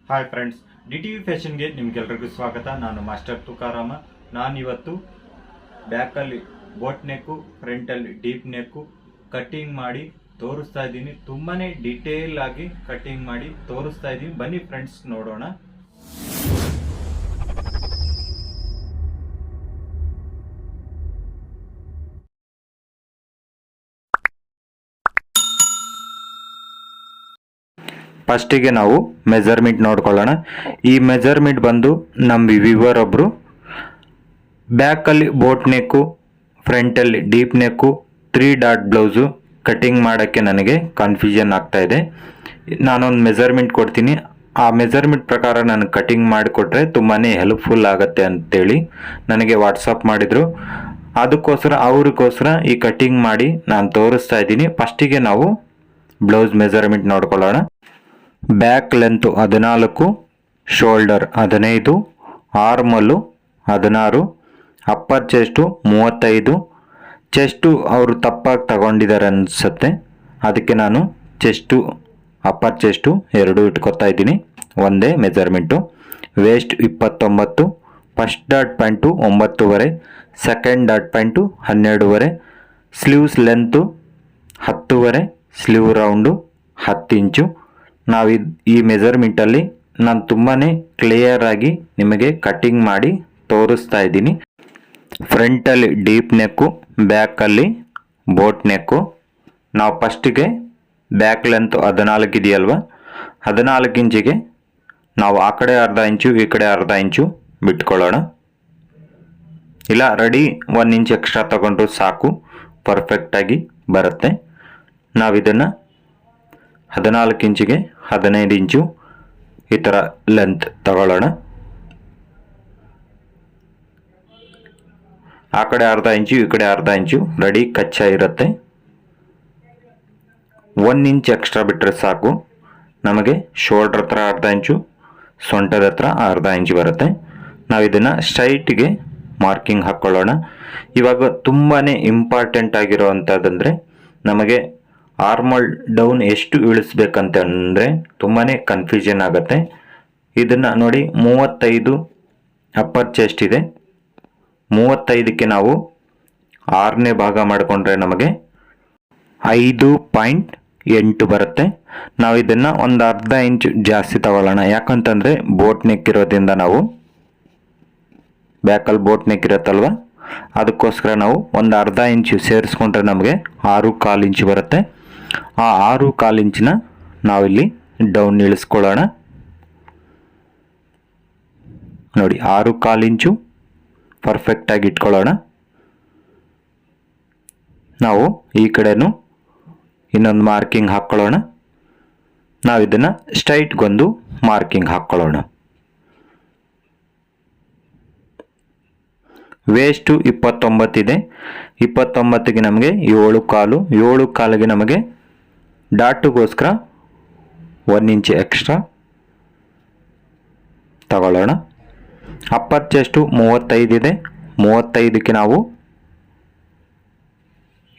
Hi friends, DTV ಫ್ಯಾಷನ್ಗೆ ನಿಮ್ಗೆಲ್ರಿಗೂ ಸ್ವಾಗತ. ನಾನು ಮಾಸ್ಟರ್ ತುಕಾರಾಮ. ನಾನಿವತ್ತು ಬ್ಯಾಕಲ್ಲಿ ಬೋಟ್ ನೆಕ್ಕು, ಫ್ರಂಟಲ್ಲಿ ಡೀಪ್ ನೆಕ್ಕು ಕಟ್ಟಿಂಗ್ ಮಾಡಿ ತೋರಿಸ್ತಾ ಇದ್ದೀನಿ. ತುಂಬಾ ಡಿಟೇಲ್ ಆಗಿ ಕಟ್ಟಿಂಗ್ ಮಾಡಿ ತೋರಿಸ್ತಾ ಇದ್ದೀನಿ. ಬನ್ನಿ ಫ್ರೆಂಡ್ಸ್, ನೋಡೋಣ. ಫಸ್ಟಿಗೆ ನಾವು ಮೆಜರ್ಮೆಂಟ್ ನೋಡ್ಕೊಳ್ಳೋಣ. ಈ ಮೆಜರ್ಮೆಂಟ್ ಬಂದು ನಮ್ಮ ವಿವರ್ ಒಬ್ಬರು ಬ್ಯಾಕಲ್ಲಿ ಬೋಟ್ ನೆಕ್ಕು, ಫ್ರಂಟಲ್ಲಿ ಡೀಪ್ ನೆಕ್ಕು, 3 ಡಾಟ್ ಬ್ಲೌಸು ಕಟ್ಟಿಂಗ್ ಮಾಡೋಕ್ಕೆ ನನಗೆ ಕನ್ಫ್ಯೂಷನ್ ಆಗ್ತಾ ಇದೆ. ನಾನೊಂದು ಮೆಜರ್ಮೆಂಟ್ ಕೊಡ್ತೀನಿ. ಆ ಮೆಜರ್ಮೆಂಟ್ ಪ್ರಕಾರ ನಾನು ಕಟ್ಟಿಂಗ್ ಮಾಡಿಕೊಟ್ರೆ ತುಂಬಾ ಹೆಲ್ಪ್ಫುಲ್ ಆಗುತ್ತೆ ಅಂತೇಳಿ ನನಗೆ ವಾಟ್ಸಪ್ ಮಾಡಿದರು. ಅವ್ರಿಗೋಸ್ಕರ ಈ ಕಟ್ಟಿಂಗ್ ಮಾಡಿ ನಾನು ತೋರಿಸ್ತಾ ಇದ್ದೀನಿ. ಫಸ್ಟಿಗೆ ನಾವು ಬ್ಲೌಸ್ ಮೆಜರ್ಮೆಂಟ್ ನೋಡ್ಕೊಳ್ಳೋಣ. Back length 14, shoulder 15, ಆರ್ಮಲ್ಲು 16, upper chest 35. Chest ಅವರು ತಪ್ಪಾಗಿ ತಗೊಂಡಿದ್ದಾರೆ ಅನಿಸುತ್ತೆ, ಅದಕ್ಕೆ ನಾನು ಅಪ್ಪರ್ ಚೆಸ್ಟು 2 ಇಟ್ಕೊತಾ ಇದ್ದೀನಿ, ಒಂದೇ measurement. Waist 29, first dot pant 9.5, second dot pant 12.5, sleeves length 10.5, sleeve round 10 inch. ನಾವು ಈ ಮೆಜರ್ಮೆಂಟಲ್ಲಿ ನಾನು ತುಂಬಾ ಕ್ಲಿಯರ್ ಆಗಿ ನಿಮಗೆ ಕಟ್ಟಿಂಗ್ ಮಾಡಿ ತೋರಿಸ್ತಾ ಇದ್ದೀನಿ. ಫ್ರಂಟಲ್ಲಿ ಡೀಪ್ ನೆಕ್ಕು, ಬ್ಯಾಕಲ್ಲಿ ಬೋಟ್ ನೆಕ್ಕು. ನಾವು ಫಸ್ಟಿಗೆ ಬ್ಯಾಕ್ ಲೆಂತ್ 14 ಇದೆಯಲ್ವ, 14 ಇಂಚಿಗೆ ನಾವು ಆ ಕಡೆ ಅರ್ಧ ಇಂಚು, ಈ ಕಡೆ ಅರ್ಧ ಇಂಚು ಬಿಟ್ಕೊಳ್ಳೋಣ. ಇಲ್ಲ ರೆಡಿ 1 ಇಂಚ್ ಎಕ್ಸ್ಟ್ರಾ ತಗೊಂಡ್ರು ಸಾಕು, ಪರ್ಫೆಕ್ಟಾಗಿ ಬರುತ್ತೆ. ನಾವಿದನ್ನು 14 ಇಂಚಿಗೆ 15 ಇಂಚು ಈ ಥರ ಲೆಂತ್ ತಗೊಳ್ಳೋಣ. ಆ ಕಡೆ ಅರ್ಧ ಇಂಚು, ಈ ಕಡೆ ಅರ್ಧ ಇಂಚು ರೆಡಿ ಕಚ್ಚಾ ಇರುತ್ತೆ. 1 ಇಂಚ್ ಎಕ್ಸ್ಟ್ರಾ ಬಿಟ್ಟರೆ ಸಾಕು. ನಮಗೆ ಶೋಲ್ಡ್ರ್ ಹತ್ರ ಅರ್ಧ ಇಂಚು, ಸೊಂಟದ ಹತ್ರ ಅರ್ಧ ಇಂಚು ಬರುತ್ತೆ. ನಾವು ಇದನ್ನು ಸ್ಟ್ರೈಟ್ಗೆ ಮಾರ್ಕಿಂಗ್ ಹಾಕ್ಕೊಳ್ಳೋಣ. ಇವಾಗ ತುಂಬಾ ಇಂಪಾರ್ಟೆಂಟ್ ಆಗಿರೋವಂಥದ್ದಂದರೆ ನಮಗೆ ಆರ್ಮಲ್ ಡೌನ್ ಎಷ್ಟು ಇಳಿಸ್ಬೇಕಂತಂದರೆ ತುಂಬಾ ಕನ್ಫ್ಯೂಷನ್ ಆಗುತ್ತೆ. ಇದನ್ನು ನೋಡಿ, 35 ಅಪ್ಪರ್ ಚೆಸ್ಟ್ ಇದೆ. 35ಕ್ಕೆ ನಾವು 6ನೇ ಭಾಗ ಮಾಡಿಕೊಂಡ್ರೆ ನಮಗೆ 5.8 ಬರುತ್ತೆ. ನಾವು ಇದನ್ನು ಒಂದು ಅರ್ಧ ಇಂಚು ಜಾಸ್ತಿ ತಗೊಳ್ಳೋಣ. ಯಾಕಂತಂದರೆ ಬೋಟ್ ನೆಕ್ ಇರೋದ್ರಿಂದ, ನಾವು ಬ್ಯಾಕಲ್ಲಿ ಬೋಟ್ ನೆಕ್ ಇರುತ್ತಲ್ವ, ಅದಕ್ಕೋಸ್ಕರ ನಾವು ಒಂದು ಅರ್ಧ ಇಂಚು ಸೇರಿಸ್ಕೊಂಡ್ರೆ ನಮಗೆ 6.25 ಇಂಚು ಬರುತ್ತೆ. ಆ 6.25 ಇಂಚಿನ ನಾವಿಲ್ಲಿ ಡೌನ್ ಇಳಿಸ್ಕೊಳ್ಳೋಣ. ನೋಡಿ, 6.25 ಇಂಚು ಪರ್ಫೆಕ್ಟಾಗಿ ಇಟ್ಕೊಳ್ಳೋಣ. ನಾವು ಈ ಕಡೆನೂ ಇನ್ನೊಂದು ಮಾರ್ಕಿಂಗ್ ಹಾಕ್ಕೊಳ್ಳೋಣ. ನಾವು ಇದನ್ನು ಸ್ಟ್ರೈಟ್ಗೊಂದು ಮಾರ್ಕಿಂಗ್ ಹಾಕ್ಕೊಳ್ಳೋಣ. ವೇಸ್ಟು 29 ಇದೆ. 29ಗೆ ನಮಗೆ 7.25, 7.25ಗೆ ನಮಗೆ ಡಾಟುಗೋಸ್ಕರ 1 ಇಂಚ್ ಎಕ್ಸ್ಟ್ರಾ ತಗೊಳ್ಳೋಣ. ಅಪ್ಪರ್ ಚೆಸ್ಟು 35 ಇದೆ. 35ಕ್ಕೆ ನಾವು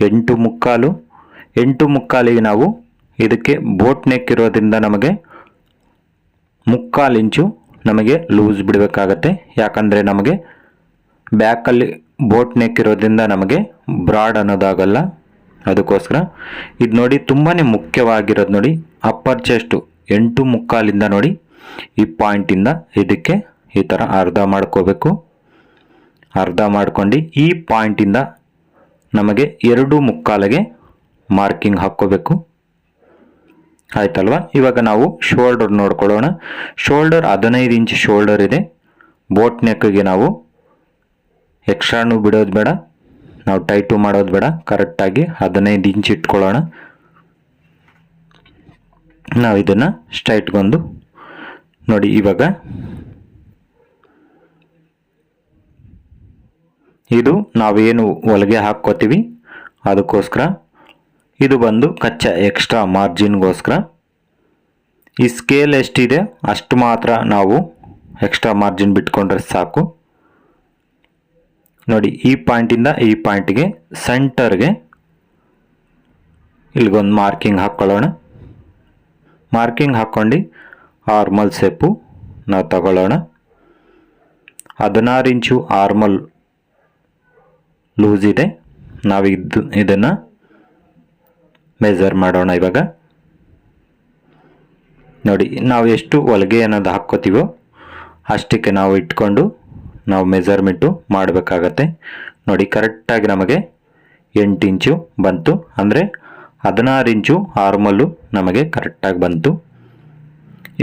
8.25, 8.25ಗೆ ನಾವು ಇದಕ್ಕೆ ಬೋಟ್ ನೆಕ್ ಇರೋದ್ರಿಂದ ನಮಗೆ 3/4 ಇಂಚು ನಮಗೆ ಲೂಸ್ ಬಿಡಬೇಕಾಗತ್ತೆ. ಯಾಕಂದರೆ ನಮಗೆ ಬ್ಯಾಕಲ್ಲಿ ಬೋಟ್ ನೆಕ್ ಇರೋದ್ರಿಂದ ನಮಗೆ ಬ್ರಾಡ್ ಅನ್ನೋದಾಗಲ್ಲ, ಅದಕ್ಕೋಸ್ಕರ. ಇದು ನೋಡಿ, ತುಂಬಾ ಮುಖ್ಯವಾಗಿರೋದು ನೋಡಿ, ಅಪ್ಪರ್ ಚೆಸ್ಟು 8.25ಇಂದ ನೋಡಿ, ಈ ಪಾಯಿಂಟಿಂದ ಇದಕ್ಕೆ ಈ ಥರ ಅರ್ಧ ಮಾಡ್ಕೋಬೇಕು. ಅರ್ಧ ಮಾಡ್ಕೊಂಡು ಈ ಪಾಯಿಂಟಿಂದ ನಮಗೆ 2.25ಗೆ ಮಾರ್ಕಿಂಗ್ ಹಾಕ್ಕೋಬೇಕು. ಆಯ್ತಲ್ವ? ಇವಾಗ ನಾವು ಶೋಲ್ಡರ್ ನೋಡ್ಕೊಳ್ಳೋಣ. ಶೋಲ್ಡರ್ 15 ಇಂಚ್ ಶೋಲ್ಡರ್ ಇದೆ. ಬೋಟ್ ನೆಕ್ಗೆ ನಾವು ಎಕ್ಸ್ಟ್ರಾನು ಬಿಡೋದು ಬೇಡ, ನಾವು ಟೈಟು ಮಾಡೋದು ಬೇಡ. ಕರೆಕ್ಟಾಗಿ 15 ಇಂಚ್ ಇಟ್ಕೊಳ್ಳೋಣ. ನಾವು ಇದನ್ನು ಸ್ಟ್ರೈಟ್ಗೊಂದು ನೋಡಿ. ಇವಾಗ ಇದು ನಾವೇನು ಹೊಲಿಗೆ ಹಾಕ್ಕೋತೀವಿ ಅದಕ್ಕೋಸ್ಕರ. ಇದು ಬಂದು ಕಚ್ಚಾ ಎಕ್ಸ್ಟ್ರಾ ಮಾರ್ಜಿನ್ಗೋಸ್ಕರ. ಈ ಸ್ಕೇಲ್ ಎಷ್ಟಿದೆ ಅಷ್ಟು ಮಾತ್ರ ನಾವು ಎಕ್ಸ್ಟ್ರಾ ಮಾರ್ಜಿನ್ ಬಿಟ್ಕೊಂಡ್ರೆ ಸಾಕು. ನೋಡಿ, ಈ ಪಾಯಿಂಟಿಂದ ಈ ಪಾಯಿಂಟ್ಗೆ ಸೆಂಟರ್ಗೆ ಇಲ್ಲಿಗೊಂದು ಮಾರ್ಕಿಂಗ್ ಹಾಕ್ಕೊಳ್ಳೋಣ. ಮಾರ್ಕಿಂಗ್ ಹಾಕ್ಕೊಂಡು ಆರ್ಮಲ್ ಸೇಪು ನಾವು ತಗೊಳ್ಳೋಣ. 16 ಇಂಚು ಆರ್ಮಲ್ ಲೂಸ್ ಇದೆ. ನಾವು ಇದನ್ನು ಮೆಜರ್ ಮಾಡೋಣ. ಇವಾಗ ನೋಡಿ, ನಾವು ಎಷ್ಟು ಹೊಲಿಗೆ ಅನ್ನೋದು ಹಾಕ್ಕೋತೀವೋ ಅಷ್ಟಕ್ಕೆ ನಾವು ಇಟ್ಕೊಂಡು ನಾವು ಮೆಜರ್ಮೆಂಟು ಮಾಡಬೇಕಾಗತ್ತೆ. ನೋಡಿ, ಕರೆಕ್ಟಾಗಿ ನಮಗೆ 8 ಇಂಚು ಬಂತು. ಅಂದರೆ 16 ಇಂಚು ಆರ್ಮಲ್ಲು ನಮಗೆ ಕರೆಕ್ಟಾಗಿ ಬಂತು.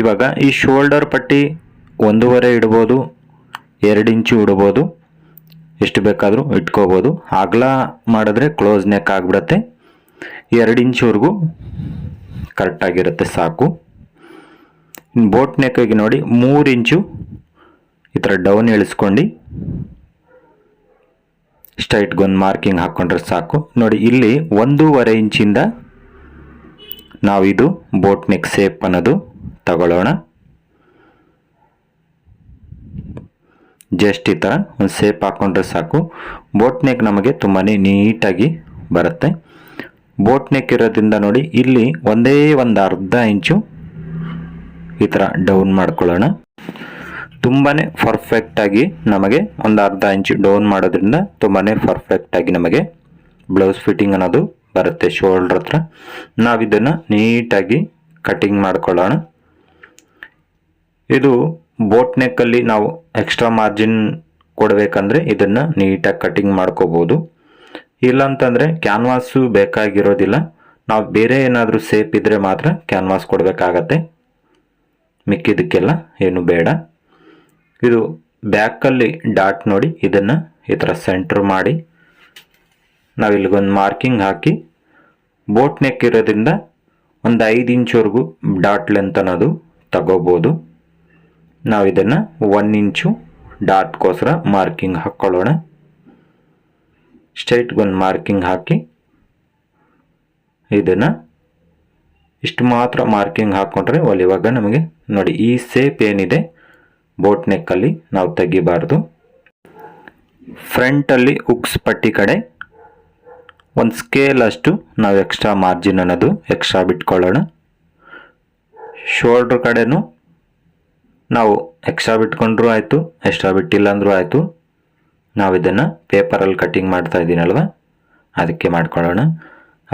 ಇವಾಗ ಈ ಶೋಲ್ಡರ್ ಪಟ್ಟಿ 1.5 ಇಡ್ಬೋದು, 2 ಇಂಚು ಇಡ್ಬೋದು, ಎಷ್ಟು ಬೇಕಾದರೂ ಇಟ್ಕೋಬೋದು. ಅಗಲ ಮಾಡಿದ್ರೆ ಕ್ಲೋಸ್ ನೆಕ್ ಆಗಿಬಿಡುತ್ತೆ. 2 ಇಂಚುವರೆಗೂ ಕರೆಕ್ಟಾಗಿರುತ್ತೆ, ಸಾಕು. ಬೋಟ್ ನೆಕ್ಕಿಗೆ ನೋಡಿ 3 ಇಂಚು ಈ ಥರ ಡೌನ್ ಇಳಿಸ್ಕೊಂಡು ಸ್ಟ್ರೈಟ್ಗೊಂದು ಮಾರ್ಕಿಂಗ್ ಹಾಕ್ಕೊಂಡ್ರೆ ಸಾಕು. ನೋಡಿ, ಇಲ್ಲಿ 1.5 ಇಂಚಿಂದ ನಾವು ಇದು ಬೋಟ್ ನೆಕ್ ಸೇಪ್ ಅನ್ನೋದು ತಗೊಳ್ಳೋಣ. ಜಸ್ಟ್ ಈ ಥರ ಒಂದು ಸೇಪ್ ಹಾಕ್ಕೊಂಡ್ರೆ ಸಾಕು. ಬೋಟ್ ನೆಕ್ ನಮಗೆ ತುಂಬಾ ನೀಟಾಗಿ ಬರುತ್ತೆ. ಬೋಟ್ ನೆಕ್ ಇರೋದ್ರಿಂದ ನೋಡಿ, ಇಲ್ಲಿ ಒಂದೇ ಒಂದು ಅರ್ಧ ಇಂಚು ಈ ಥರ ಡೌನ್ ಮಾಡ್ಕೊಳ್ಳೋಣ. ತುಂಬಾ ಪರ್ಫೆಕ್ಟಾಗಿ ನಮಗೆ ಒಂದು ಅರ್ಧ ಇಂಚು ಡೌನ್ ಮಾಡೋದ್ರಿಂದ ತುಂಬಾ ಪರ್ಫೆಕ್ಟಾಗಿ ನಮಗೆ ಬ್ಲೌಸ್ ಫಿಟ್ಟಿಂಗ್ ಅನ್ನೋದು ಬರುತ್ತೆ. ಶೋಲ್ಡ್ರ್ ಹತ್ರ ನಾವು ಇದನ್ನು ನೀಟಾಗಿ ಕಟಿಂಗ್ ಮಾಡ್ಕೊಳ್ಳೋಣ. ಇದು ಬೋಟ್ ನೆಕ್ಕಲ್ಲಿ ನಾವು ಎಕ್ಸ್ಟ್ರಾ ಮಾರ್ಜಿನ್ ಕೊಡಬೇಕಂದ್ರೆ ಇದನ್ನು ನೀಟಾಗಿ ಕಟಿಂಗ್ ಮಾಡ್ಕೋಬೋದು. ಇಲ್ಲಾಂತಂದರೆ ಕ್ಯಾನ್ವಾಸು ಬೇಕಾಗಿರೋದಿಲ್ಲ. ನಾವು ಬೇರೆ ಏನಾದರೂ ಸೇಪ್ ಇದ್ದರೆ ಮಾತ್ರ ಕ್ಯಾನ್ವಾಸ್ ಕೊಡಬೇಕಾಗತ್ತೆ, ಮಿಕ್ಕಿದ್ದಕ್ಕೆಲ್ಲ ಏನು ಬೇಡ. ಇದು ಬ್ಯಾಕಲ್ಲಿ ಡಾಟ್ ನೋಡಿ, ಇದನ್ನು ಈ ಥರ ಸೆಂಟ್ರ್ ಮಾಡಿ ನಾವು ಇಲ್ಲಿಗೊಂದು ಮಾರ್ಕಿಂಗ್ ಹಾಕಿ ಬೋಟ್ ನೆಕ್ ಇರೋದ್ರಿಂದ ಒಂದು 5 ಇಂಚುವರೆಗೂ ಡಾಟ್ ಲೆಂತ್ ಅನ್ನೋದು ತಗೋಬೋದು. ನಾವು ಇದನ್ನು 1 ಇಂಚು ಡಾಟ್ಗೋಸ್ಕರ ಮಾರ್ಕಿಂಗ್ ಹಾಕ್ಕೊಳ್ಳೋಣ. ಸ್ಟ್ರೈಟ್ಗೊಂದು ಮಾರ್ಕಿಂಗ್ ಹಾಕಿ ಇದನ್ನು ಇಷ್ಟು ಮಾತ್ರ ಮಾರ್ಕಿಂಗ್ ಹಾಕ್ಕೊಂಡ್ರೆ ಹೊಲಿವಾಗ ನಮಗೆ ನೋಡಿ ಈ ಸೇಪ್ ಏನಿದೆ ಬೋಟ್ ನೆಕ್ಕಲ್ಲಿ ನಾವು ತೆಗಿಬಾರ್ದು. ಫ್ರಂಟಲ್ಲಿ ಉಕ್ಸ್ ಪಟ್ಟಿ ಕಡೆ ಒಂದು ಸ್ಕೇಲ್ ಅಷ್ಟು ನಾವು ಎಕ್ಸ್ಟ್ರಾ ಮಾರ್ಜಿನ್ ಅನ್ನೋದು ಎಕ್ಸ್ಟ್ರಾ ಬಿಟ್ಕೊಳ್ಳೋಣ. ಶೋಲ್ಡ್ರ್ ಕಡೆನೂ ನಾವು ಎಕ್ಸ್ಟ್ರಾ ಬಿಟ್ಕೊಂಡ್ರೂ ಆಯಿತು, ಎಕ್ಸ್ಟ್ರಾ ಬಿಟ್ಟಿಲ್ಲ ಅಂದರೂ ಆಯಿತು. ನಾವು ಇದನ್ನು ಪೇಪರಲ್ಲಿ ಕಟ್ಟಿಂಗ್ ಮಾಡ್ತಾ ಇದ್ದೀನಲ್ವ, ಅದಕ್ಕೆ ಮಾಡ್ಕೊಳ್ಳೋಣ.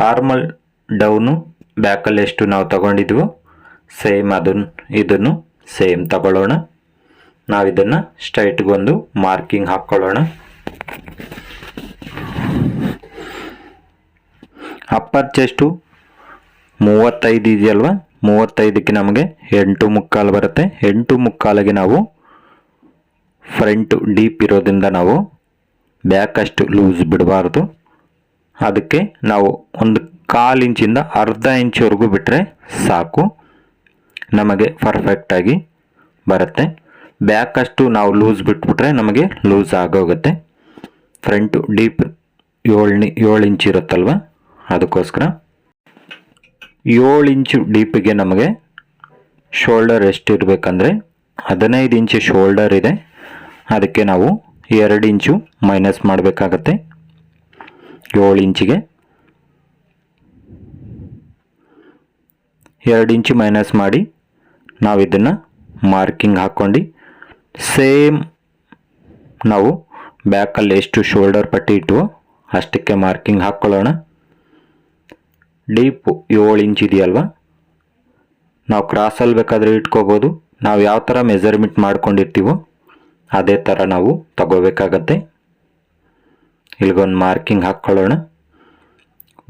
ಆರ್ಮಲ್ ಡೌನು ಬ್ಯಾಕಲ್ಲಿ ಎಷ್ಟು ನಾವು ತಗೊಂಡಿದ್ವೋ ಸೇಮ್ ಇದನ್ನು ಸೇಮ್ ತಗೊಳ್ಳೋಣ. ನಾವು ಇದನ್ನು ಸ್ಟ್ರೈಟ್ಗೊಂದು ಮಾರ್ಕಿಂಗ್ ಹಾಕ್ಕೊಳ್ಳೋಣ. ಅಪ್ಪರ್ ಚೆಸ್ಟು 35 ಇದೆಯಲ್ವ, 35ಕ್ಕೆ ನಮಗೆ 8.75 ಬರುತ್ತೆ. 8.75ಗೆ ನಾವು ಫ್ರಂಟು ಡೀಪ್ ಇರೋದ್ರಿಂದ ನಾವು ಬ್ಯಾಕ್ ಅಷ್ಟು ಲೂಸ್ ಬಿಡಬಾರ್ದು. ಅದಕ್ಕೆ ನಾವು ಒಂದು 1/4 ಇಂಚಿಂದ ಅರ್ಧ ಇಂಚುವರೆಗೂ ಬಿಟ್ಟರೆ ಸಾಕು, ನಮಗೆ ಪರ್ಫೆಕ್ಟಾಗಿ ಬರುತ್ತೆ. ಬ್ಯಾಕ್ ಅಷ್ಟು ನಾವು ಲೂಸ್ ಬಿಟ್ಬಿಟ್ರೆ ನಮಗೆ ಲೂಸ್ ಆಗೋಗುತ್ತೆ. ಫ್ರಂಟು ಡೀಪ್ 7 ಇಂಚ್ ಇರುತ್ತಲ್ವ, ಅದಕ್ಕೋಸ್ಕರ 7 ಇಂಚು ಡೀಪಿಗೆ ನಮಗೆ ಶೋಲ್ಡರ್ ಎಷ್ಟು ಇರಬೇಕಂದ್ರೆ 15 ಇಂಚು ಶೋಲ್ಡರ್ ಇದೆ. ಅದಕ್ಕೆ ನಾವು 2 ಇಂಚು ಮೈನಸ್ ಮಾಡಬೇಕಾಗತ್ತೆ. 7 ಇಂಚಿಗೆ 2 ಇಂಚು ಮೈನಸ್ ಮಾಡಿ ನಾವು ಇದನ್ನು ಮಾರ್ಕಿಂಗ್ ಹಾಕ್ಕೊಂಡು ಸೇಮ್ ನಾವು ಬ್ಯಾಕಲ್ಲಿ ಎಷ್ಟು ಶೋಲ್ಡರ್ ಪಟ್ಟಿ ಇಟ್ಟುವೋ ಅಷ್ಟಕ್ಕೆ ಮಾರ್ಕಿಂಗ್ ಹಾಕ್ಕೊಳ್ಳೋಣ. ಡೀಪು 7 ಇಂಚ್ ಇದೆಯಲ್ವ, ನಾವು ಕ್ರಾಸಲ್ಲಿ ಬೇಕಾದರೆ ಇಟ್ಕೋಬೋದು. ನಾವು ಯಾವ ಥರ ಮೆಜರ್ಮೆಂಟ್ ಮಾಡ್ಕೊಂಡಿರ್ತೀವೋ ಅದೇ ಥರ ನಾವು ತಗೋಬೇಕಾಗತ್ತೆ. ಇಲ್ಲಿಗೊಂದು ಮಾರ್ಕಿಂಗ್ ಹಾಕ್ಕೊಳ್ಳೋಣ.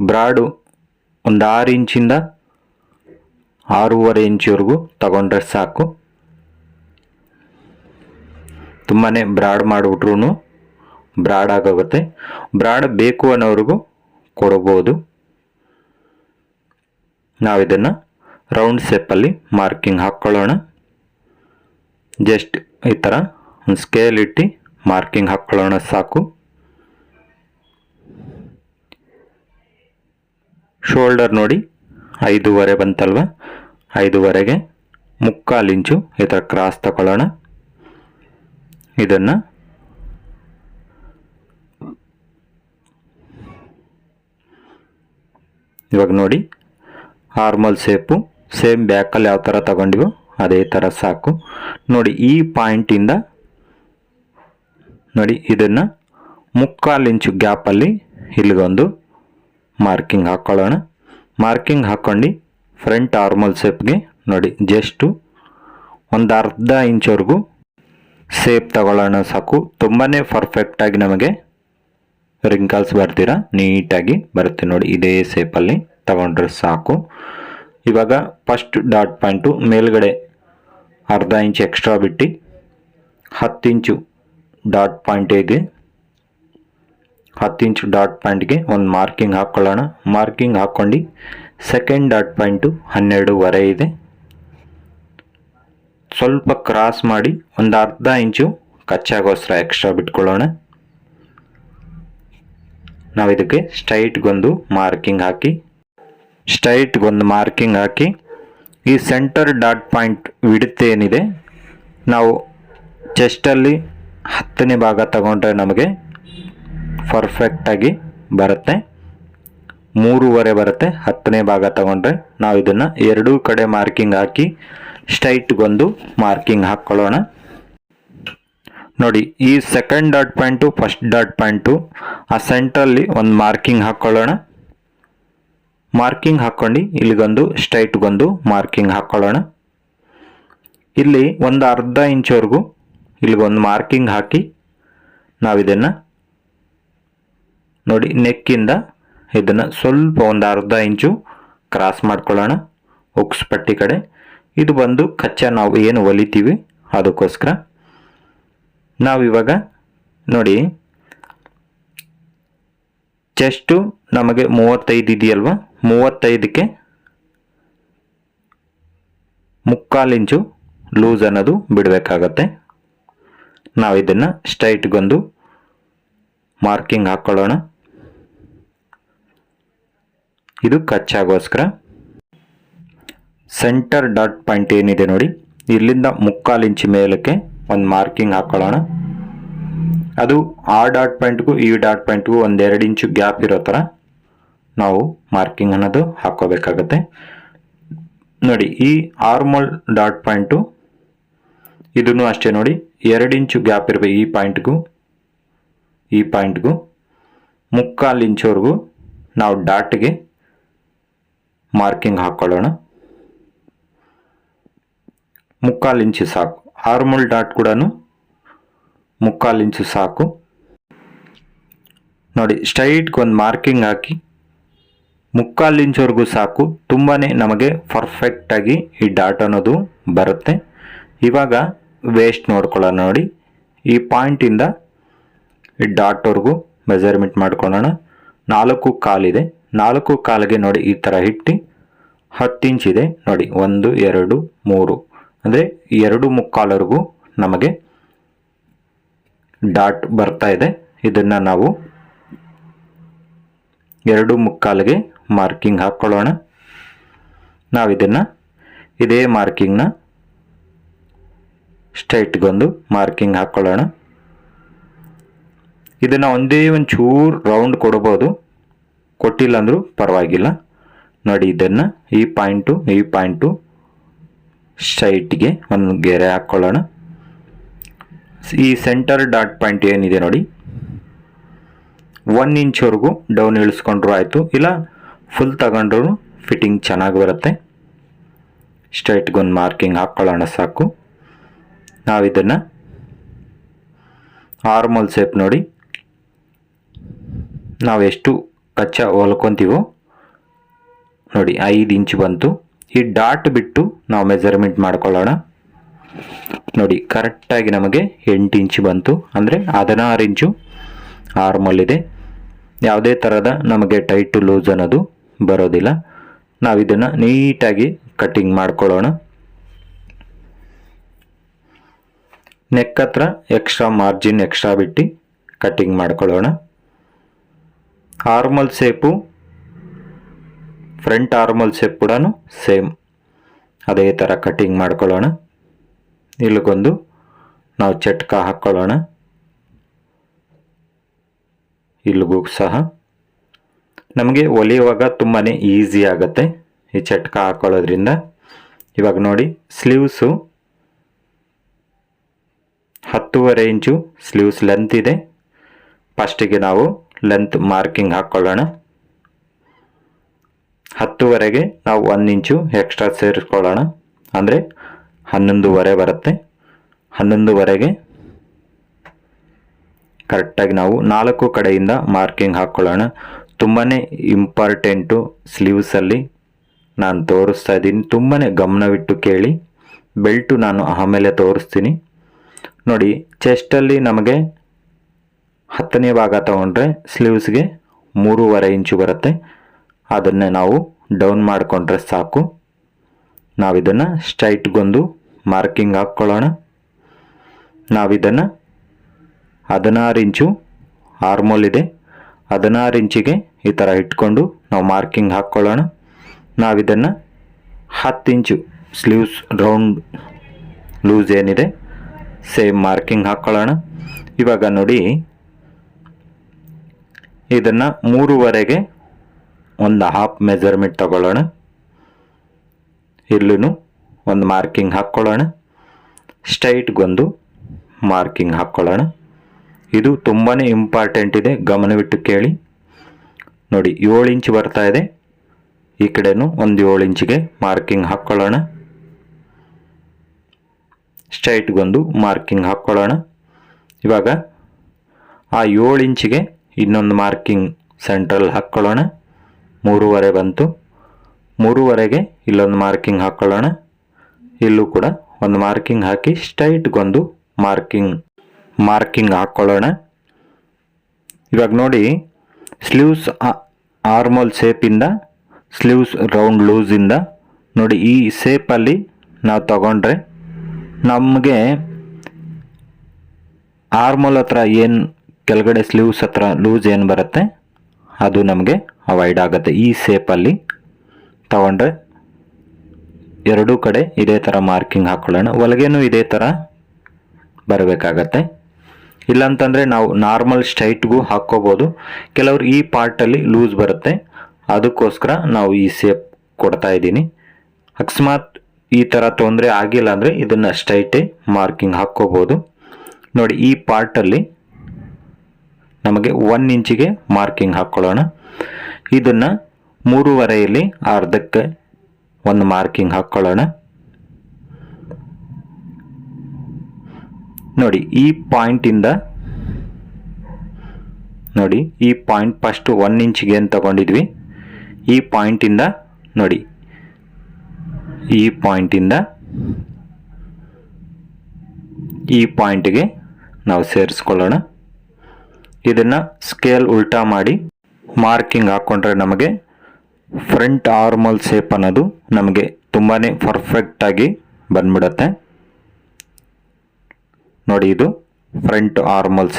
ಬ್ರಾಡು ಒಂದು 6 ಇಂಚಿಂದ 6.5 ಇಂಚಿವರೆಗೂ ತಗೊಂಡ್ರೆ ಸಾಕು. ತುಂಬಾ ಬ್ರಾಡ್ ಮಾಡಿಬಿಟ್ರು ಬ್ರಾಡ್ ಆಗೋಗುತ್ತೆ. ಬ್ರಾಡ್ ಬೇಕು ಅನ್ನೋರಿಗೂ ಕೊಡ್ಬೋದು. ನಾವು ಇದನ್ನು ರೌಂಡ್ ಶೇಪಲ್ಲಿ ಮಾರ್ಕಿಂಗ್ ಹಾಕ್ಕೊಳ್ಳೋಣ. ಜಸ್ಟ್ ಈ ಥರ ಒಂದು ಸ್ಕೇಲ್ ಇಟ್ಟು ಮಾರ್ಕಿಂಗ್ ಹಾಕ್ಕೊಳ್ಳೋಣ, ಸಾಕು. ಶೋಲ್ಡರ್ ನೋಡಿ 5.5 ಬಂತಲ್ವ, 5.5ಗೆ 3/4 ಇಂಚು ಈ ಥರ ಕ್ರಾಸ್ ತಗೊಳ್ಳೋಣ. ಇದನ್ನು ಇವಾಗ ನೋಡಿ ಆರ್ಮಲ್ ಶೇಪು ಸೇಮ್ ಬ್ಯಾಕಲ್ಲಿ ಯಾವ ಥರ ತಗೊಂಡಿವೋ ಅದೇ ಥರ ಸಾಕು. ನೋಡಿ ಈ ಪಾಯಿಂಟಿಂದ ನೋಡಿ ಇದನ್ನು 3/4 ಇಂಚು ಗ್ಯಾಪಲ್ಲಿ ಇಲ್ಲಿಗೊಂದು ಮಾರ್ಕಿಂಗ್ ಹಾಕ್ಕೊಳ್ಳೋಣ. ಮಾರ್ಕಿಂಗ್ ಹಾಕ್ಕೊಂಡು ಫ್ರಂಟ್ ಆರ್ಮಲ್ ಶೇಪ್ಗೆ ನೋಡಿ ಜಸ್ಟು ಒಂದು ಅರ್ಧ ಇಂಚ್ವರೆಗೂ ಶೇಪ್ ತಗೊಳ್ಳೋಣ ಸಾಕು. ತುಂಬಾ ಪರ್ಫೆಕ್ಟಾಗಿ ನಮಗೆ ರಿಂಕಲ್ಸ್ ಬರ್ತೀರಾ ನೀಟಾಗಿ ಬರುತ್ತೆ. ನೋಡಿ ಇದೇ ಶೇಪಲ್ಲಿ ತಗೊಂಡ್ರೆ ಸಾಕು. ಇವಾಗ ಫಸ್ಟ್ ಡಾಟ್ ಪಾಯಿಂಟು ಮೇಲ್ಗಡೆ ಅರ್ಧ ಇಂಚ್ ಎಕ್ಸ್ಟ್ರಾ ಬಿಟ್ಟು 10 ಇಂಚು ಡಾಟ್ ಪಾಯಿಂಟಿಗೆ 10 ಇಂಚು ಡಾಟ್ ಪಾಯಿಂಟ್ಗೆ ಒಂದು ಮಾರ್ಕಿಂಗ್ ಹಾಕ್ಕೊಳ್ಳೋಣ. ಮಾರ್ಕಿಂಗ್ ಹಾಕ್ಕೊಂಡು ಸೆಕೆಂಡ್ ಡಾಟ್ ಪಾಯಿಂಟು 12.5 ಇದೆ. ಸ್ವಲ್ಪ ಕ್ರಾಸ್ ಮಾಡಿ ಒಂದು ಅರ್ಧ ಇಂಚು ಕಚ್ಚಾಗೋಸ್ಕರ ಎಕ್ಸ್ಟ್ರಾ ಬಿಟ್ಕೊಳ್ಳೋಣ. ನಾವು ಇದಕ್ಕೆ ಸ್ಟ್ರೈಟ್ಗೊಂದು ಮಾರ್ಕಿಂಗ್ ಹಾಕಿ ಈ ಸೆಂಟರ್ ಡಾಟ್ ಪಾಯಿಂಟ್ ವಿಡ್ತ್ ಏನಿದೆ ನಾವು ಚೆಸ್ಟಲ್ಲಿ 10ನೇ ಭಾಗ ತಗೊಂಡ್ರೆ ನಮಗೆ ಪರ್ಫೆಕ್ಟಾಗಿ ಬರುತ್ತೆ. 3.5 ಬರುತ್ತೆ. 10ನೇ ಭಾಗ ತಗೊಂಡ್ರೆ ನಾವು ಇದನ್ನು ಎರಡೂ ಕಡೆ ಮಾರ್ಕಿಂಗ್ ಹಾಕಿ ಸ್ಟ್ರೈಟ್ಗೊಂದು ಮಾರ್ಕಿಂಗ್ ಹಾಕ್ಕೊಳ್ಳೋಣ. ನೋಡಿ ಈ second dot point first dot point ಆ ಸೆಂಟ್ರಲ್ಲಿ ಒಂದು ಮಾರ್ಕಿಂಗ್ ಹಾಕ್ಕೊಳ್ಳೋಣ. ಮಾರ್ಕಿಂಗ್ ಹಾಕ್ಕೊಂಡು ಇಲ್ಲಿಗೊಂದು ಸ್ಟ್ರೈಟ್ಗೊಂದು ಮಾರ್ಕಿಂಗ್ ಹಾಕ್ಕೊಳ್ಳೋಣ. ಇಲ್ಲಿ ಒಂದು ಅರ್ಧ ಇಂಚ್ವರೆಗೂ ಇಲ್ಲಿಗೊಂದು ಮಾರ್ಕಿಂಗ್ ಹಾಕಿ ನಾವಿದನ್ನು ನೋಡಿ ನೆಕ್ಕಿಂದ ಇದನ್ನು ಸ್ವಲ್ಪ ಒಂದು ಅರ್ಧ ಇಂಚು ಕ್ರಾಸ್ ಮಾಡ್ಕೊಳ್ಳೋಣ ಉಕ್ಸ್ ಪಟ್ಟಿ ಕಡೆ. ಇದು ಬಂದು ಕಚ್ಚಾ ನಾವು ಏನು ಹೊಲಿತೀವಿ ಅದಕ್ಕೋಸ್ಕರ. ನಾವಿವಾಗ ನೋಡಿ ಚೆಸ್ಟು ನಮಗೆ 35 ಇದೆಯಲ್ವ, 35ಕ್ಕೆ 3/4 ಇಂಚು ಲೂಸ್ ಅನ್ನೋದು ಬಿಡಬೇಕಾಗತ್ತೆ. ನಾವು ಇದನ್ನು ಸ್ಟ್ರೈಟ್ಗೊಂದು ಮಾರ್ಕಿಂಗ್ ಹಾಕ್ಕೊಳ್ಳೋಣ. ಇದು ಕಚ್ಚಾಗೋಸ್ಕರ. ಸೆಂಟರ್ ಡಾಟ್ ಪಾಯಿಂಟ್ ಏನಿದೆ ನೋಡಿ ಇಲ್ಲಿಂದ 3/4 ಇಂಚು ಮೇಲಕ್ಕೆ ಒಂದು ಮಾರ್ಕಿಂಗ್ ಹಾಕ್ಕೊಳ್ಳೋಣ. ಅದು ಆ ಡಾಟ್ ಪಾಯಿಂಟ್ಗೂ ಈ ಡಾಟ್ ಪಾಯಿಂಟ್ಗೂ 1-2 ಇಂಚು ಗ್ಯಾಪ್ ಇರೋ ಥರ ನಾವು ಮಾರ್ಕಿಂಗ್ ಅನ್ನೋದು ಹಾಕ್ಕೋಬೇಕಾಗತ್ತೆ. ನೋಡಿ ಈ ಆರ್ಮೋಲ್ ಡಾಟ್ ಪಾಯಿಂಟು ಇದನ್ನು ಅಷ್ಟೇ ನೋಡಿ 2 ಇಂಚು ಗ್ಯಾಪ್ ಇರಬೇಕು. ಈ ಪಾಯಿಂಟ್ಗೂ 3/4 ಇಂಚ್ವರೆಗೂ ನಾವು ಡಾಟ್ಗೆ ಮಾರ್ಕಿಂಗ್ ಹಾಕ್ಕೊಳ್ಳೋಣ. 3/4 ಇಂಚು ಸಾಕು. ಆರ್ಮೋಲ್ ಡಾಟ್ ಕೂಡ 3/4 ಇಂಚು ಸಾಕು. ನೋಡಿ ಸ್ಟ್ರೈಟ್ಗೆ ಒಂದು ಮಾರ್ಕಿಂಗ್ ಹಾಕಿ 3/4 ಇಂಚ್ವರೆಗೂ ಸಾಕು. ತುಂಬಾ ನಮಗೆ ಪರ್ಫೆಕ್ಟಾಗಿ ಈ ಡಾಟ್ ಅನ್ನೋದು ಬರುತ್ತೆ. ಇವಾಗ ವೇಸ್ಟ್ ನೋಡ್ಕೊಳ್ಳೋಣ. ನೋಡಿ ಈ ಪಾಯಿಂಟಿಂದ ಈ ಡಾಟ್ವರೆಗೂ ಮೆಜರ್ಮೆಂಟ್ ಮಾಡ್ಕೊಳ್ಳೋಣ. 4/4 ಇದೆ. 4/4ಗೆ ನೋಡಿ ಈ ಥರ ಇಟ್ಟು 10 ಇಂಚ್ ಇದೆ ನೋಡಿ 1 2 3 ಅಂದರೆ 2/4ವರೆಗೂ ನಮಗೆ ಡಾಟ್ ಬರ್ತಾ ಇದೆ. ಇದನ್ನು ನಾವು 2/4ಗೆ ಮಾರ್ಕಿಂಗ್ ಹಾಕ್ಕೊಳ್ಳೋಣ. ನಾವು ಇದನ್ನು ಇದೇ ಮಾರ್ಕಿಂಗ್ನ ಸ್ಟ್ರೈಟ್ಗೊಂದು ಮಾರ್ಕಿಂಗ್ ಹಾಕ್ಕೊಳ್ಳೋಣ. ಇದನ್ನು ಒಂದೇ ಒಂದು ಚೂರು ರೌಂಡ್ ಕೊಡ್ಬೋದು, ಕೊಟ್ಟಿಲ್ಲ ಅಂದರೂ ಪರವಾಗಿಲ್ಲ. ನೋಡಿ ಇದನ್ನು ಈ ಪಾಯಿಂಟು ಸ್ಟ್ರೈಟ್ಗೆ ಒಂದು ಗೆರೆ ಹಾಕ್ಕೊಳ್ಳೋಣ. ಈ ಸೆಂಟರ್ ಡಾಟ್ ಪಾಯಿಂಟ್ ಏನಿದೆ ನೋಡಿ 1 ಇಂಚ್ವರೆಗೂ ಡೌನ್ ಇಳಿಸ್ಕೊಂಡ್ರು ಆಯಿತು, ಇಲ್ಲ ಫುಲ್ ತಗೊಂಡ್ರು ಫಿಟ್ಟಿಂಗ್ ಚೆನ್ನಾಗಿ ಬರುತ್ತೆ. ಸ್ಟ್ರೈಟ್ಗೊಂದು ಮಾರ್ಕಿಂಗ್ ಹಾಕ್ಕೊಳ್ಳೋಣ ಸಾಕು. ನಾವಿದನ್ನು ಆರ್ಮೋಲ್ ಶೇಪ್ ನೋಡಿ ನಾವು ಎಷ್ಟು ಕಚ್ಚಾ ಹೊಲ್ಕೊತೀವೋ ನೋಡಿ 5 ಇಂಚು ಬಂತು. ಈ ಡಾಟ್ ಬಿಟ್ಟು ನಾವು ಮೆಜರ್ಮೆಂಟ್ ಮಾಡ್ಕೊಳ್ಳೋಣ. ನೋಡಿ ಕರೆಕ್ಟಾಗಿ ನಮಗೆ 8 ಇಂಚು ಬಂತು, ಅಂದರೆ 16 ಇಂಚು ಆರ್ಮೋಲ್ ಇದೆ. ಯಾವುದೇ ಥರದ ನಮಗೆ ಟೈಟು ಲೂಸ್ ಅನ್ನೋದು ಬರೋದಿಲ್ಲ. ನಾವು ಇದನ್ನು ನೀಟಾಗಿ ಕಟ್ಟಿಂಗ್ ಮಾಡ್ಕೊಳ್ಳೋಣ. ನೆಕ್ ಹತ್ರ ಮಾರ್ಜಿನ್ ಎಕ್ಸ್ಟ್ರಾ ಬಿಟ್ಟು ಕಟ್ಟಿಂಗ್ ಮಾಡ್ಕೊಳ್ಳೋಣ. Armhole shape front armhole shape ಕೂಡ ಸೇಮ್ ಅದೇ ಥರ ಕಟ್ಟಿಂಗ್ ಮಾಡ್ಕೊಳ್ಳೋಣ. ಇಲ್ಲಿಗೊಂದು ನಾವು ಚಟ್ಕ ಹಾಕ್ಕೊಳ್ಳೋಣ. ಇಲ್ಲಿಗೂ ಸಹ ನಮಗೆ ಹೊಲಿಯುವಾಗ ತುಂಬಾ ಈಸಿ ಆಗುತ್ತೆ ಈ ಚಟ್ಕ ಹಾಕ್ಕೊಳ್ಳೋದ್ರಿಂದ. ಇವಾಗ ನೋಡಿ ಸ್ಲೀವ್ಸು 10.5 ಇಂಚು ಸ್ಲೀವ್ಸ್ ಲೆಂತ್ ಇದೆ. ಫಸ್ಟಿಗೆ ನಾವು ಲೆಂತ್ ಮಾರ್ಕಿಂಗ್ ಹಾಕ್ಕೊಳ್ಳೋಣ. 10.5ಗೆ ನಾವು 1 ಇಂಚು ಎಕ್ಸ್ಟ್ರಾ ಸೇರಿಸ್ಕೊಳ್ಳೋಣ, ಅಂದರೆ 11.5 ಬರುತ್ತೆ. 11.5ಗೆ ಕರೆಕ್ಟಾಗಿ ನಾವು 4 ಕಡೆಯಿಂದ ಮಾರ್ಕಿಂಗ್ ಹಾಕ್ಕೊಳ್ಳೋಣ. ತುಂಬಾ ಇಂಪಾರ್ಟೆಂಟು ಸ್ಲೀವ್ಸಲ್ಲಿ ನಾನು ತೋರಿಸ್ತಾ ಇದ್ದೀನಿ, ತುಂಬಾ ಗಮನವಿಟ್ಟು ಕೇಳಿ. ಬೆಲ್ಟು ನಾನು ಆಮೇಲೆ ತೋರಿಸ್ತೀನಿ. ನೋಡಿ, ಚೆಸ್ಟಲ್ಲಿ ನಮಗೆ 10ನೇ ಭಾಗ ತಗೊಂಡ್ರೆ ಸ್ಲೀವ್ಸ್ಗೆ 3.5 ಇಂಚು ಬರುತ್ತೆ. ಅದನ್ನೇ ನಾವು ಡೌನ್ ಮಾಡಿಕೊಂಡ್ರೆ ಸಾಕು. ನಾವಿದನ್ನು ಸ್ಟ್ರೈಟ್ಗೊಂದು ಮಾರ್ಕಿಂಗ್ ಹಾಕ್ಕೊಳ್ಳೋಣ. ನಾವಿದನ್ನು 16 ಇಂಚು ಆರ್ಮೋಲ್ ಇದೆ, 16 ಇಂಚಿಗೆ ಈ ಥರ ಇಟ್ಕೊಂಡು ನಾವು ಮಾರ್ಕಿಂಗ್ ಹಾಕ್ಕೊಳ್ಳೋಣ. ನಾವಿದನ್ನು 10 ಇಂಚು ಸ್ಲೀವ್ಸ್ ರೌಂಡ್ ಲೂಸ್ ಏನಿದೆ ಸೇಮ್ ಮಾರ್ಕಿಂಗ್ ಹಾಕ್ಕೊಳ್ಳೋಣ. ಇವಾಗ ನೋಡಿ, ಇದನ್ನು 3.5ಗೆ ಒಂದು ಹಾಫ್ ಮೆಜರ್ಮೆಂಟ್ ತಗೊಳ್ಳೋಣ. ಇಲ್ಲೂ ಒಂದು ಮಾರ್ಕಿಂಗ್ ಹಾಕ್ಕೊಳ್ಳೋಣ. ಸ್ಟ್ರೈಟ್ಗೊಂದು ಮಾರ್ಕಿಂಗ್ ಹಾಕ್ಕೊಳ್ಳೋಣ. ಇದು ತುಂಬಾ ಇಂಪಾರ್ಟೆಂಟ್ ಇದೆ, ಗಮನವಿಟ್ಟು ಕೇಳಿ. ನೋಡಿ, 7 ಇಂಚ್ ಬರ್ತಾ ಇದೆ. ಈ ಕಡೆನೂ ಒಂದು 7 ಇಂಚಿಗೆ ಮಾರ್ಕಿಂಗ್ ಹಾಕ್ಕೊಳ್ಳೋಣ. ಸ್ಟ್ರೈಟ್ಗೊಂದು ಮಾರ್ಕಿಂಗ್ ಹಾಕ್ಕೊಳ್ಳೋಣ. ಇವಾಗ ಆ 7 ಇಂಚಿಗೆ ಇನ್ನೊಂದು ಮಾರ್ಕಿಂಗ್ ಸೆಂಟ್ರಲ್ಲಿ ಹಾಕ್ಕೊಳ್ಳೋಣ. 3.5 ಬಂತು. 3.5ಗೆ ಇಲ್ಲೊಂದು ಮಾರ್ಕಿಂಗ್ ಹಾಕ್ಕೊಳ್ಳೋಣ. ಇಲ್ಲೂ ಕೂಡ ಒಂದು ಮಾರ್ಕಿಂಗ್ ಹಾಕಿ ಸ್ಟ್ರೈಟ್ಗೊಂದು ಮಾರ್ಕಿಂಗ್ ಹಾಕ್ಕೊಳ್ಳೋಣ. ಇವಾಗ ನೋಡಿ, ಸ್ಲೀವ್ಸ್ ಆರ್ಮೋಲ್ ಶೇಪಿಂದ ಸ್ಲೀವ್ಸ್ ರೌಂಡ್ ಲೂಸಿಂದ ನೋಡಿ ಈ ಶೇಪಲ್ಲಿ ನಾವು ತಗೊಂಡ್ರೆ ನಮಗೆ ಆರ್ಮೋಲ್ ಹತ್ರ ಏನು ಕೆಳಗಡೆ ಸ್ಲೀವ್ಸ್ ಹತ್ರ ಲೂಸ್ ಏನು ಬರುತ್ತೆ ಅದು ನಮಗೆ ಅವಾಯ್ಡ್ ಆಗುತ್ತೆ. ಈ ಶೇಪಲ್ಲಿ ತಗೊಂಡ್ರೆ ಎರಡೂ ಕಡೆ ಇದೇ ಥರ ಮಾರ್ಕಿಂಗ್ ಹಾಕ್ಕೊಳ್ಳೋಣ. ಒಳಗೇನೂ ಇದೇ ಥರ ಬರಬೇಕಾಗತ್ತೆ. ಇಲ್ಲಾಂತಂದರೆ ನಾವು ನಾರ್ಮಲ್ ಸ್ಟ್ರೈಟ್ಗೂ ಹಾಕ್ಕೋಬೋದು. ಕೆಲವರು ಈ ಪಾರ್ಟಲ್ಲಿ ಲೂಸ್ ಬರುತ್ತೆ, ಅದಕ್ಕೋಸ್ಕರ ನಾವು ಈ ಶೇಪ್ ಕೊಡ್ತಾ ಇದ್ದೀನಿ. ಅಕಸ್ಮಾತ್ ಈ ಥರ ತೊಂದರೆ ಆಗಿಲ್ಲ ಅಂದರೆ ಇದನ್ನು ಸ್ಟ್ರೈಟೇ ಮಾರ್ಕಿಂಗ್ ಹಾಕ್ಕೋಬೋದು. ನೋಡಿ, ಈ ಪಾರ್ಟಲ್ಲಿ ನಮಗೆ 1 ಇಂಚಿಗೆ ಮಾರ್ಕಿಂಗ್ ಹಾಕ್ಕೊಳ್ಳೋಣ. ಇದನ್ನು 3.5ಯಲ್ಲಿ ಅರ್ಧಕ್ಕೆ ಒಂದು ಮಾರ್ಕಿಂಗ್ ಹಾಕ್ಕೊಳ್ಳೋಣ. ನೋಡಿ, ಈ ಪಾಯಿಂಟಿಂದ ನೋಡಿ, ಈ ಪಾಯಿಂಟ್ ಫಸ್ಟು 1 ಇಂಚಿಗೆ ಏನು ತಗೊಂಡಿದ್ವಿ, ಈ ಪಾಯಿಂಟಿಂದ ನೋಡಿ, ಈ ಪಾಯಿಂಟಿಂದ ಈ ಪಾಯಿಂಟಿಗೆ ನಾವು ಸೇರಿಸ್ಕೊಳ್ಳೋಣ. ಇದನ್ನು ಸ್ಕೇಲ್ ಉಲ್ಟಾ ಮಾಡಿ ಮಾರ್ಕಿಂಗ್ ಹಾಕ್ಕೊಂಡ್ರೆ ನಮಗೆ ಫ್ರಂಟ್ ಆರ್ಮೋಲ್ ಶೇಪ್ ಅನ್ನೋದು ನಮಗೆ ತುಂಬಾ ಪರ್ಫೆಕ್ಟಾಗಿ ಬಂದ್ಬಿಡುತ್ತೆ. ನೋಡಿ, ಇದು ಫ್ರಂಟ್ ಆರ್ಮೋಲ್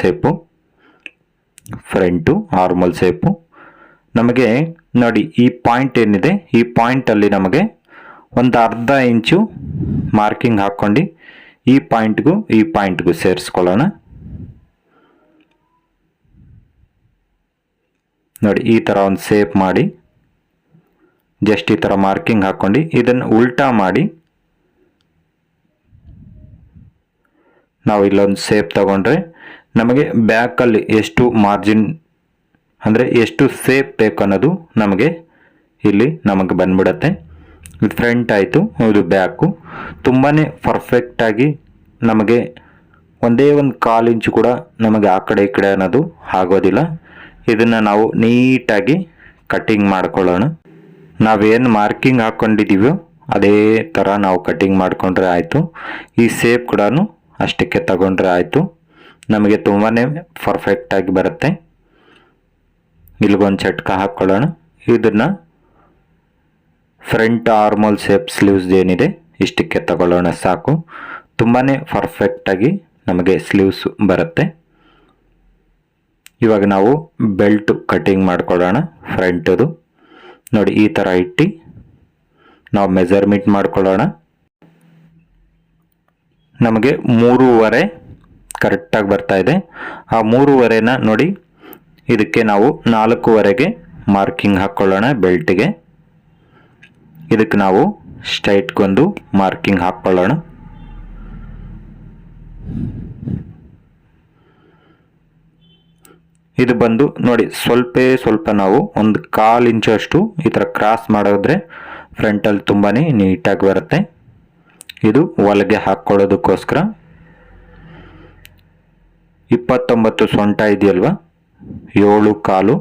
ಶೇಪು ನಮಗೆ ನೋಡಿ, ಈ ಪಾಯಿಂಟ್ ಏನಿದೆ ಈ ಪಾಯಿಂಟಲ್ಲಿ ನಮಗೆ ಒಂದು ಅರ್ಧ ಇಂಚು ಮಾರ್ಕಿಂಗ್ ಹಾಕ್ಕೊಂಡು ಈ ಪಾಯಿಂಟ್ಗೂ ಸೇರಿಸ್ಕೊಳ್ಳೋಣ. ನೋಡಿ, ಈ ಥರ ಒಂದು ಶೇಪ್ ಮಾಡಿ ಜಸ್ಟ್ ಈ ಥರ ಮಾರ್ಕಿಂಗ್ ಹಾಕ್ಕೊಂಡು ಇದನ್ನು ಉಲ್ಟಾ ಮಾಡಿ ನಾವು ಇಲ್ಲೊಂದು ಶೇಪ್ ತಗೊಂಡ್ರೆ ನಮಗೆ ಬ್ಯಾಕಲ್ಲಿ ಎಷ್ಟು ಮಾರ್ಜಿನ್ ಅಂದರೆ ಎಷ್ಟು ಶೇಪ್ ಬೇಕು ಅನ್ನೋದು ನಮಗೆ ಇಲ್ಲಿ ಬಂದ್ಬಿಡುತ್ತೆ. ಇದು ಫ್ರಂಟ್ ಆಯಿತು, ಇದು ಬ್ಯಾಕು. ತುಂಬಾ ಪರ್ಫೆಕ್ಟಾಗಿ ನಮಗೆ ಒಂದೇ ಒಂದು 1/4 ಇಂಚು ಕೂಡ ನಮಗೆ ಆ ಕಡೆ ಈ ಕಡೆ ಅನ್ನೋದು ಆಗೋದಿಲ್ಲ. ಇದನ್ನು ನಾವು ನೀಟಾಗಿ ಕಟ್ಟಿಂಗ್ ಮಾಡ್ಕೊಳ್ಳೋಣ. ನಾವೇನು ಮಾರ್ಕಿಂಗ್ ಹಾಕ್ಕೊಂಡಿದ್ದೀವೋ ಅದೇ ಥರ ನಾವು ಕಟ್ಟಿಂಗ್ ಮಾಡಿಕೊಂಡ್ರೆ ಆಯಿತು. ಈ ಶೇಪ್ ಕೂಡ ಅಷ್ಟಕ್ಕೆ ತಗೊಂಡ್ರೆ ಆಯಿತು. ನಮಗೆ ತುಂಬಾ ಪರ್ಫೆಕ್ಟಾಗಿ ಬರುತ್ತೆ. ಇಲ್ಲಿಗೊಂದು ಚಟ್ಕ ಹಾಕ್ಕೊಳ್ಳೋಣ. ಇದನ್ನು ಫ್ರಂಟ್ ಆರ್ಮೋಲ್ ಶೇಪ್ ಸ್ಲೀವ್ಸ್ ಏನಿದೆ ಇಷ್ಟಕ್ಕೆ ತಗೊಳ್ಳೋಣ ಸಾಕು. ತುಂಬಾ ಪರ್ಫೆಕ್ಟಾಗಿ ನಮಗೆ ಸ್ಲೀವ್ಸ್ ಬರುತ್ತೆ. ಇವಾಗ ನಾವು ಬೆಲ್ಟ್ ಕಟ್ಟಿಂಗ್ ಮಾಡ್ಕೊಳ್ಳೋಣ. ಫ್ರಂಟದು ನೋಡಿ, ಈ ಥರ ಇಟ್ಟು ನಾವು ಮೆಜರ್ಮೆಂಟ್ ಮಾಡ್ಕೊಳ್ಳೋಣ. ನಮಗೆ 3.5 ಕರೆಕ್ಟಾಗಿ ಬರ್ತಾ ಇದೆ. ಆ 3.5ನ ನೋಡಿ, ಇದಕ್ಕೆ ನಾವು 4.5ಗೆ ಮಾರ್ಕಿಂಗ್ ಹಾಕ್ಕೊಳ್ಳೋಣ. ಬೆಲ್ಟಿಗೆ ಇದಕ್ಕೆ ನಾವು ಸ್ಟ್ರೈಟ್ಗೊಂದು ಮಾರ್ಕಿಂಗ್ ಹಾಕ್ಕೊಳ್ಳೋಣ. ಇದು ಬಂದು ನೋಡಿ ಸ್ವಲ್ಪ ನಾವು ಒಂದು 1/4 ಇಂಚಷ್ಟು ಈ ಥರ ಕ್ರಾಸ್ ಮಾಡಿದ್ರೆ ಫ್ರಂಟಲ್ಲಿ ತುಂಬಾ ನೀಟಾಗಿ ಬರುತ್ತೆ. ಇದು ಒಳಗೆ ಹಾಕ್ಕೊಳ್ಳೋದಕ್ಕೋಸ್ಕರ 29 ಸೊಂಟ ಇದೆಯಲ್ವಾ, 7.25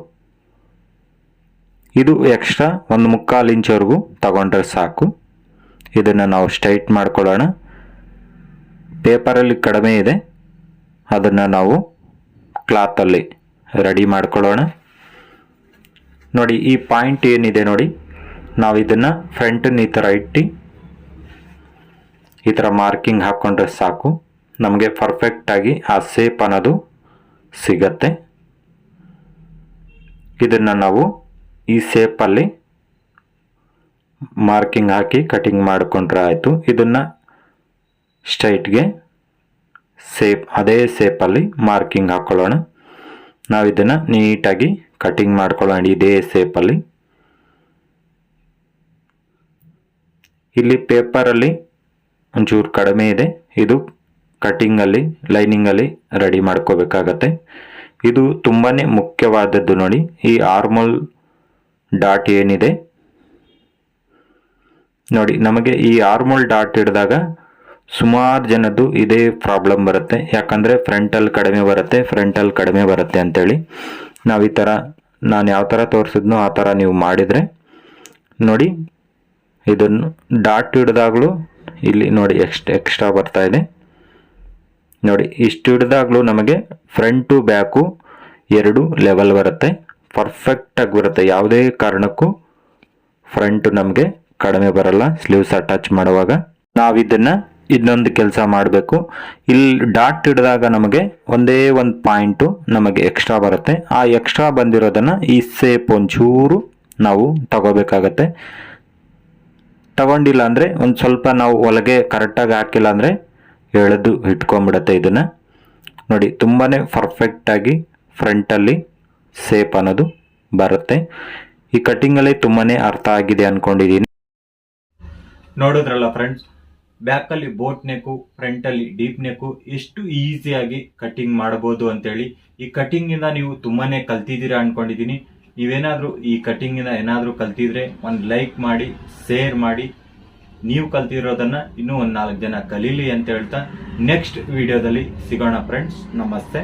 ಇದು ಎಕ್ಸ್ಟ್ರಾ ಒಂದು 3/4 ಇಂಚ್ವರೆಗೂ ತಗೊಂಡ್ರೆ ಸಾಕು. ಇದನ್ನು ನಾವು ಸ್ಟ್ರೈಟ್ ಮಾಡ್ಕೊಳ್ಳೋಣ. ಪೇಪರಲ್ಲಿ ಕಡಿಮೆ ಇದೆ, ಅದನ್ನು ನಾವು ಕ್ಲಾತಲ್ಲಿ ರೆಡಿ ಮಾಡ್ಕೊಳ್ಳೋಣ. ನೋಡಿ ಈ ಪಾಯಿಂಟ್ ಏನಿದೆ ನೋಡಿ, ನಾವು ಇದನ್ನು ಫ್ರಂಟನ್ನು ಈ ಥರ ಇಟ್ಟು ಈ ಥರ ಮಾರ್ಕಿಂಗ್ ಹಾಕ್ಕೊಂಡ್ರೆ ಸಾಕು, ನಮಗೆ ಪರ್ಫೆಕ್ಟಾಗಿ ಆ ಸೇಪ್ ಅನ್ನೋದು ಸಿಗತ್ತೆ. ಇದನ್ನು ನಾವು ಈ ಸೇಪಲ್ಲಿ ಮಾರ್ಕಿಂಗ್ ಹಾಕಿ ಕಟಿಂಗ್ ಮಾಡಿಕೊಂಡ್ರೆ ಆಯಿತು. ಇದನ್ನು ಸ್ಟ್ರೈಟ್ಗೆ ಅದೇ ಸೇಪಲ್ಲಿ ಮಾರ್ಕಿಂಗ್ ಹಾಕ್ಕೊಳ್ಳೋಣ. ನಾವು ಇದನ್ನು ನೀಟಾಗಿ ಕಟಿಂಗ್ ಮಾಡ್ಕೊಳ್ಳೋಣ ಇದೇ ಸೇಪಲ್ಲಿ. ಇಲ್ಲಿ ಪೇಪರಲ್ಲಿ ಒಂಚೂರು ಕಡಿಮೆ ಇದೆ, ಇದು ಕಟಿಂಗಲ್ಲಿ ಲೈನಿಂಗಲ್ಲಿ ರೆಡಿ ಮಾಡ್ಕೋಬೇಕಾಗತ್ತೆ. ಇದು ತುಂಬಾ ಮುಖ್ಯವಾದದ್ದು ನೋಡಿ. ಈ ಆರ್ಮೋಲ್ ಡಾಟ್ ಏನಿದೆ ನೋಡಿ, ನಮಗೆ ಈ ಆರ್ಮೋಲ್ ಡಾಟ್ ಹಿಡಿದಾಗ ಸುಮಾರು ಜನದ್ದು ಇದೇ ಪ್ರಾಬ್ಲಮ್ ಬರುತ್ತೆ. ಯಾಕಂದರೆ ಫ್ರಂಟಲ್ಲಿ ಕಡಿಮೆ ಬರುತ್ತೆ ಅಂತೇಳಿ ನಾವು ಈ ಥರ ನಾನು ಯಾವ ಥರ ತೋರಿಸಿದ್ನೋ ಆ ಥರ ನೀವು ಮಾಡಿದರೆ ನೋಡಿ, ಇದನ್ನು ಡಾಟ್ ಹಿಡಿದಾಗಲೂ ಇಲ್ಲಿ ನೋಡಿ ಎಕ್ಸ್ಟ್ರಾ ಬರ್ತಾ ಇದೆ ನೋಡಿ. ಇಷ್ಟು ಹಿಡಿದಾಗಲೂ ನಮಗೆ ಫ್ರಂಟು ಬ್ಯಾಕು 2 ಲೆವೆಲ್ ಬರುತ್ತೆ, ಪರ್ಫೆಕ್ಟಾಗಿ ಬರುತ್ತೆ. ಯಾವುದೇ ಕಾರಣಕ್ಕೂ ಫ್ರಂಟು ನಮಗೆ ಕಡಿಮೆ ಬರಲ್ಲ ಸ್ಲೀವ್ಸ್ ಅಟ್ಯಾಚ್ ಮಾಡುವಾಗ. ನಾವು ಇದನ್ನು ಇನ್ನೊಂದು ಕೆಲಸ ಮಾಡಬೇಕು. ಇಲ್ಲಿ ಡಾಟ್ ಹಿಡಿದಾಗ ನಮಗೆ ಒಂದೇ ಒಂದು ಪಾಯಿಂಟು ನಮಗೆ ಎಕ್ಸ್ಟ್ರಾ ಬರುತ್ತೆ. ಆ ಎಕ್ಸ್ಟ್ರಾ ಬಂದಿರೋದನ್ನು ಈ ಸೇಪ್ ಒಂಚೂರು ನಾವು ತಗೋಬೇಕಾಗತ್ತೆ. ತಗೊಂಡಿಲ್ಲ ಅಂದರೆ ಒಂದು ಸ್ವಲ್ಪ ನಾವು ಒಳಗೆ ಕರೆಕ್ಟಾಗಿ ಹಾಕಿಲ್ಲ ಅಂದರೆ ಎಳೆದು ಇಟ್ಕೊಂಡ್ಬಿಡುತ್ತೆ. ಇದನ್ನು ನೋಡಿ ತುಂಬಾ ಪರ್ಫೆಕ್ಟಾಗಿ ಫ್ರಂಟಲ್ಲಿ ಸೇಪ್ ಅನ್ನೋದು ಬರುತ್ತೆ. ಈ ಕಟ್ಟಿಂಗಲ್ಲಿ ತುಂಬಾ ಅರ್ಥ ಆಗಿದೆ ಅಂದ್ಕೊಂಡಿದ್ದೀನಿ. ನೋಡಿದ್ರಲ್ಲ ಫ್ರೆಂಡ್ಸ್, ಬ್ಯಾಕಲ್ಲಿ ಬೋಟ್ ನೆಕ್ಕು, ಫ್ರಂಟಲ್ಲಿ ಡೀಪ್ ನೆಕ್ಕು ಎಷ್ಟು ಈಸಿಯಾಗಿ ಕಟಿಂಗ್ ಮಾಡಬಹುದು ಅಂತೇಳಿ. ಈ ಕಟಿಂಗಿಂದ ನೀವು ತುಂಬಾನೇ ಕಲ್ತಿದ್ದೀರಾ ಅನ್ಕೊಂಡಿದ್ದೀನಿ. ನೀವೇನಾದರೂ ಈ ಕಟಿಂಗಿಂದ ಏನಾದರೂ ಕಲ್ತಿದ್ರೆ ಒಂದು ಲೈಕ್ ಮಾಡಿ, ಶೇರ್ ಮಾಡಿ. ನೀವು ಕಲ್ತಿರೋದನ್ನ ಇನ್ನೂ ಒಂದು 4 ಜನ ಕಲೀಲಿ ಅಂತ ಹೇಳ್ತಾ ನೆಕ್ಸ್ಟ್ ವಿಡಿಯೋದಲ್ಲಿ ಸಿಗೋಣ ಫ್ರೆಂಡ್ಸ್. ನಮಸ್ತೆ.